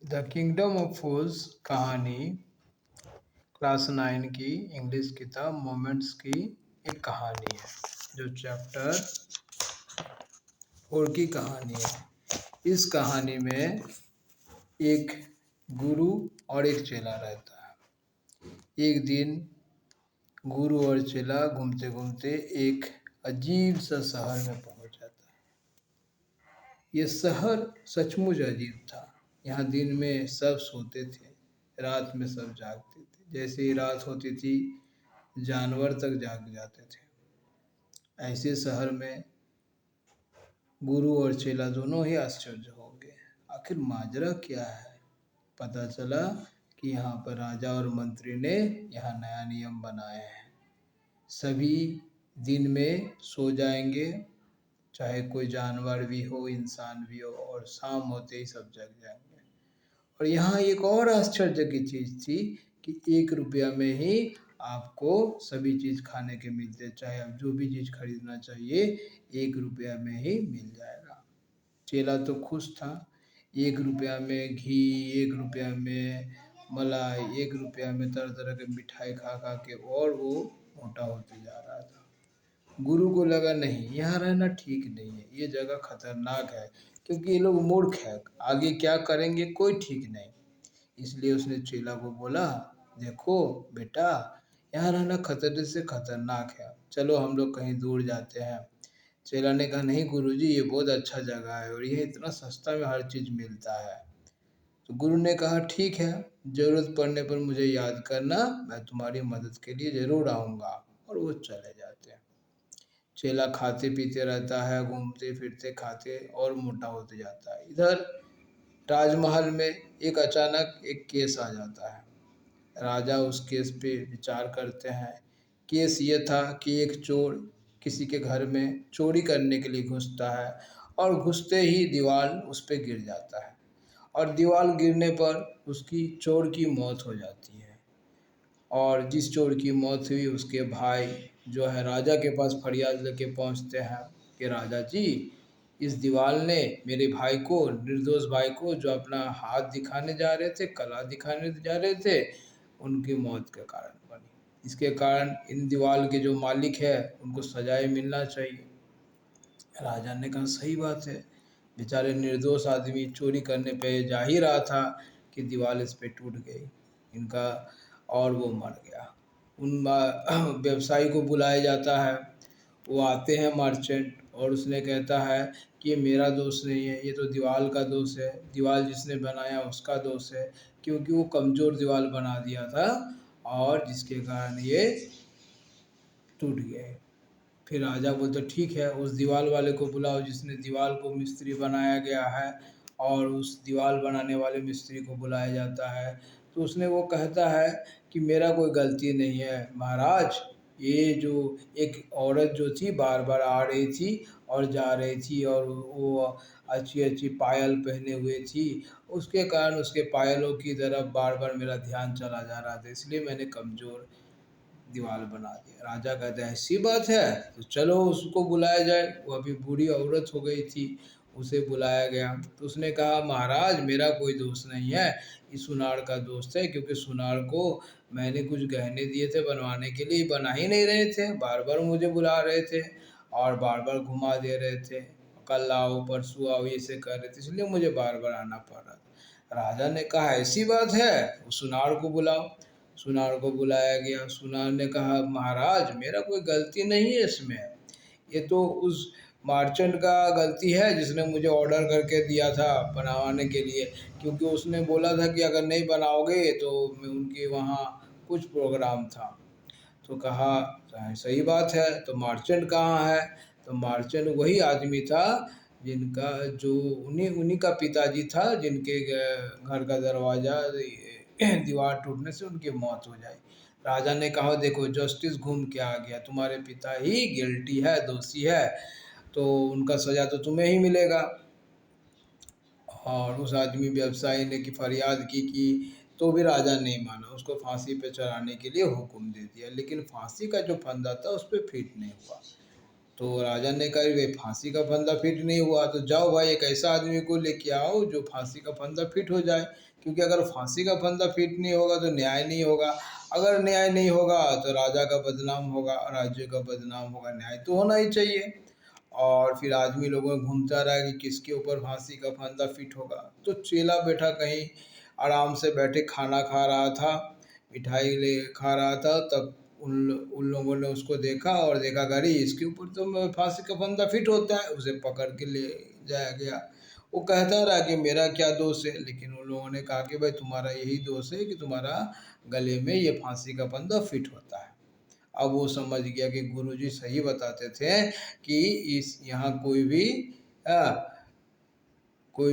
The kingdom of फूल्स कहानी class 9 की English किताब मोमेंट्स की एक कहानी है जो चैप्टर 4 की कहानी है। इस कहानी में एक गुरु और एक चेला रहता है। एक दिन गुरु और चेला घूमते घूमते एक अजीब सा शहर में पहुंच जाता है। ये शहर सचमुच अजीब था। यहाँ दिन में सब सोते थे, रात में सब जागते थे। जैसे ही रात होती थी जानवर तक जाग जाते थे। ऐसे शहर में गुरु और चेला दोनों ही आश्चर्य हो गए। आखिर माजरा क्या है? पता चला कि यहाँ पर राजा और मंत्री ने यहाँ नया नियम बनाए हैं। सभी दिन में सो जाएंगे, चाहे कोई जानवर भी हो, इंसान भी हो, और शाम होते ही सब जग जाएंगे। और यहाँ एक और आश्चर्य की चीज़ थी कि 1 रुपया में ही आपको सभी चीज़ खाने के मिलते, चाहे आप जो भी चीज़ खरीदना चाहिए 1 रुपया में ही मिल जाएगा। चेला तो खुश था। 1 रुपया में घी, 1 रुपया में मलाई, 1 रुपया में तरह तरह के मिठाई खा खा के और वो मोटा होते जा रहा था। गुरु को लगा नहीं, यहाँ रहना ठीक नहीं है, ये जगह खतरनाक है, क्योंकि ये लोग मूर्ख है, आगे क्या करेंगे कोई ठीक नहीं। इसलिए उसने चेला को बोला, देखो बेटा, यहाँ रहना खतरे से खतरनाक है, चलो हम लोग कहीं दूर जाते हैं। चेला ने कहा, नहीं गुरुजी, ये बहुत अच्छा जगह है और ये इतना सस्ता में हर चीज़ मिलता है। तो गुरु ने कहा, ठीक है, ज़रूरत पड़ने पर मुझे याद करना, मैं तुम्हारी मदद के लिए ज़रूर आऊँगा। और वो चले जाते हैं। चेला खाते पीते रहता है, घूमते फिरते खाते और मोटा होते जाता है। इधर राजमहल में एक अचानक एक केस आ जाता है। राजा उस केस पे विचार करते हैं। केस ये था कि एक चोर किसी के घर में चोरी करने के लिए घुसता है और घुसते ही दीवार उस पे गिर जाता है और दीवार गिरने पर उसकी चोर की मौत हो जाती है। और जिस चोर की मौत हुई उसके भाई जो है राजा के पास फरियाद लेके पहुंचते हैं कि राजा जी, इस दीवार ने मेरे भाई को, निर्दोष भाई को, जो अपना हाथ दिखाने जा रहे थे, कला दिखाने जा रहे थे, उनकी मौत के कारण बनी। इसके कारण इन दीवार के जो मालिक है उनको सजाए मिलना चाहिए। राजा ने कहा, सही बात है, बेचारे निर्दोष आदमी चोरी करने पे जा ही रहा था कि दीवार इस पे टूट गई इनका और वो मर गया। उन व्यवसायी को बुलाया जाता है। वो आते हैं मर्चेंट, और उसने कहता है कि ये मेरा दोष नहीं है, ये तो दीवार का दोष है, दीवार जिसने बनाया उसका दोष है, क्योंकि वो कमज़ोर दीवार बना दिया था और जिसके कारण ये टूट गए। फिर राजा बोलते, ठीक है, उस दीवार वाले को बुलाओ जिसने दीवार को मिस्त्री बनाया गया है। और उस दीवार बनाने वाले मिस्त्री को बुलाया जाता है। तो उसने वो कहता है कि मेरा कोई गलती नहीं है महाराज, ये जो एक औरत जो थी बार बार आ रही थी और जा रही थी और वो अच्छी अच्छी पायल पहने हुए थी, उसके कारण उसके पायलों की तरफ बार बार मेरा ध्यान चला जा रहा था, इसलिए मैंने कमज़ोर दीवार बना दिया। राजा कहते हैं, ऐसी बात है तो चलो उसको बुलाया जाए। वो अभी बूढ़ी औरत हो गई थी, उसे बुलाया गया। तो उसने कहा, महाराज मेरा कोई दोष नहीं है, इस सुनार का दोस्त है, क्योंकि सुनार को मैंने कुछ गहने दिए थे बनवाने के लिए, बना ही नहीं रहे थे, बार बार मुझे बुला रहे थे और बार बार घुमा दे रहे थे, कल आओ परसों आओ ऐसे कर रहे थे, इसलिए मुझे बार बार आना पड़ रहा था। राजा ने कहा, ऐसी बात है, उस सुनार को बुलाओ। सुनार को बुलाया गया। सुनार ने कहा, महाराज मेरा कोई गलती नहीं है इसमें, ये तो उस मार्चेंट का गलती है जिसने मुझे ऑर्डर करके दिया था बनवाने के लिए, क्योंकि उसने बोला था कि अगर नहीं बनाओगे तो मैं उनके वहाँ कुछ प्रोग्राम था। तो कहा, सही बात है, तो मार्चेंट कहाँ है? तो मार्चेंट वही आदमी था जिनका, जो उन्हीं उन्हीं का पिताजी था, जिनके घर का दरवाज़ा दीवार टूटने से उनकी मौत हो जाए। राजा ने कहा, देखो जस्टिस घूम के आ गया, तुम्हारे पिता ही गिल्टी है, दोषी है, तो उनका सज़ा तो तुम्हें ही मिलेगा। और उस आदमी व्यवसायी ने की फरियाद की कि तो भी राजा नहीं माना, उसको फांसी पे चढ़ाने के लिए हुक्म दे दिया, लेकिन फांसी का जो फंदा था उस पर फिट नहीं हुआ। तो राजा ने कहा भाई फांसी का फंदा फिट नहीं हुआ, तो जाओ भाई एक ऐसा आदमी को लेके आओ जो फांसी का फंदा फिट हो जाए, क्योंकि अगर फांसी का फंदा फिट नहीं होगा तो न्याय नहीं होगा, अगर न्याय नहीं होगा तो राजा का बदनाम होगा, राज्य का बदनाम होगा, न्याय तो होना ही चाहिए। और फिर आदमी लोगों में घूमता रहा कि किसके ऊपर फांसी का फंदा फिट होगा। तो चेला बैठा कहीं आराम से बैठे खाना खा रहा था, मिठाई ले खा रहा था, तब उन लोगों ने उसको देखा और देखा गाड़ी इसके ऊपर तो फांसी का फंदा फिट होता है, उसे पकड़ के ले जाया गया। वो कहता रहा कि मेरा क्या दोष है, लेकिन उन लोगों ने कहा कि भाई तुम्हारा यही दोष है कि तुम्हारा गले में ये फांसी का फंदा फिट होता है। अब वो समझ गया कि गुरुजी सही बताते थे कि इस यहाँ कोई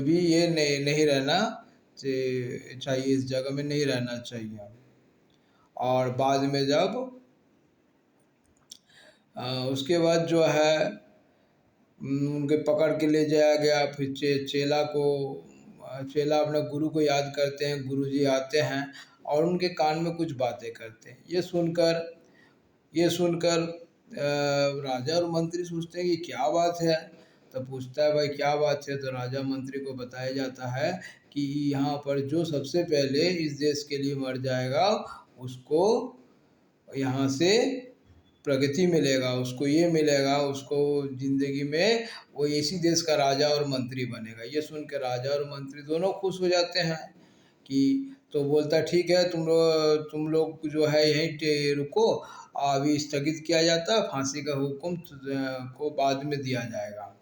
भी ये नहीं रहना चाहिए, इस जगह में नहीं रहना चाहिए। और बाद में जब उसके बाद जो है उनके पकड़ के ले जाया गया, फिर चेला अपने गुरु को याद करते हैं, गुरुजी आते हैं और उनके कान में कुछ बातें करते हैं। ये सुनकर राजा और मंत्री सोचते हैं कि क्या बात है। तो पूछता है भाई क्या बात है, तो राजा मंत्री को बताया जाता है कि यहाँ पर जो सबसे पहले इस देश के लिए मर जाएगा उसको यहाँ से प्रगति मिलेगा, उसको ये मिलेगा, उसको जिंदगी में वो इसी देश का राजा और मंत्री बनेगा। ये सुन के राजा और मंत्री दोनों खुश हो जाते हैं कि तो बोलता ठीक है तुम लोग जो है यहीं रुको, अभी स्थगित किया जाता है, फांसी का हुक्म को बाद में दिया जाएगा।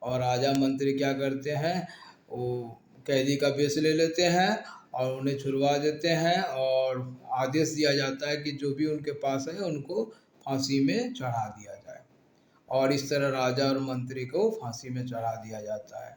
और राजा मंत्री क्या करते हैं, वो कैदी का वेश ले लेते हैं और उन्हें छुड़वा देते हैं और आदेश दिया जाता है कि जो भी उनके पास है उनको फांसी में चढ़ा दिया जाए। और इस तरह राजा और मंत्री को फांसी में चढ़ा दिया जाता है।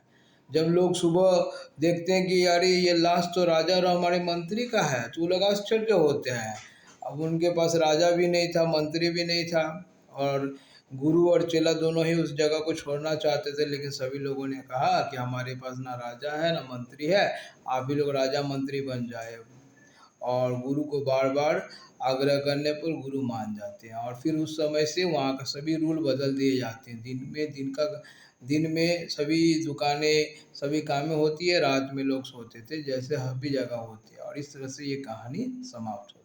जब लोग सुबह देखते हैं कि यार ये लाश तो राजा और हमारे मंत्री का है, तो लोग आश्चर्य होते हैं। अब उनके पास राजा भी नहीं था, मंत्री भी नहीं था, और गुरु और चेला दोनों ही उस जगह को छोड़ना चाहते थे, लेकिन सभी लोगों ने कहा कि हमारे पास ना राजा है ना मंत्री है, आप भी लोग राजा मंत्री बन जाए। और गुरु को बार बार आग्रह करने पर गुरु मान जाते हैं, और फिर उस समय से वहाँ का सभी रूल बदल दिए जाते हैं। दिन में सभी दुकानें सभी कामें होती है, रात में लोग सोते थे, जैसे हर भी जगह होती है। और इस तरह से ये कहानी समाप्त हो